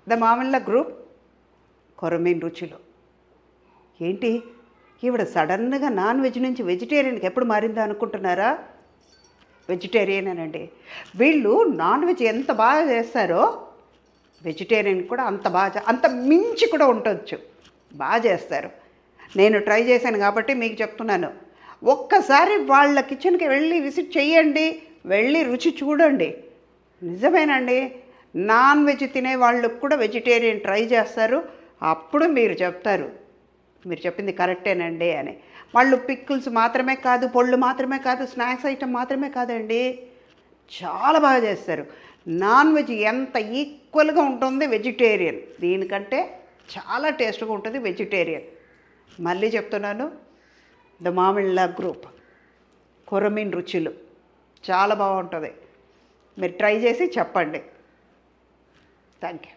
The మామిళ్ళ group కొరమీన్ రుచులు. ఏంటి ఈవిడ సడన్గా నాన్ వెజ్ నుంచి వెజిటేరియన్కి ఎప్పుడు మారిందా అనుకుంటున్నారా? వెజిటేరియనేనండి. వీళ్ళు నాన్ వెజ్ ఎంత బాగా చేస్తారో వెజిటేరియన్ కూడా అంత బాగా, అంత మించి కూడా ఉండొచ్చు, బాగా చేస్తారు. నేను ట్రై చేశాను కాబట్టి మీకు చెప్తున్నాను. ఒక్కసారి వాళ్ళ కిచెన్కి వెళ్ళి విజిట్ చేయండి, వెళ్ళి రుచి చూడండి. నిజమేనండి, నాన్ వెజ్ తినే వాళ్ళకు కూడా వెజిటేరియన్ ట్రై చేస్తారు. అప్పుడు మీరు చెప్తారు మీరు చెప్పింది కరెక్టేనండి అని. వాళ్ళు పిక్కుల్స్ మాత్రమే కాదు, పొళ్ళు మాత్రమే కాదు, స్నాక్స్ ఐటమ్ మాత్రమే కాదండి, చాలా బాగా చేస్తారు. నాన్ వెజ్ ఎంత ఈక్వల్గా ఉంటుంది వెజిటేరియన్, దీనికంటే చాలా టేస్ట్గా ఉంటుంది వెజిటేరియన్. మళ్ళీ చెప్తున్నాను, ద మామిళ్ళ గ్రూప్ కొరమీన్ రుచులు చాలా బాగుంటుంది. మీరు ట్రై చేసి చెప్పండి. Thank you.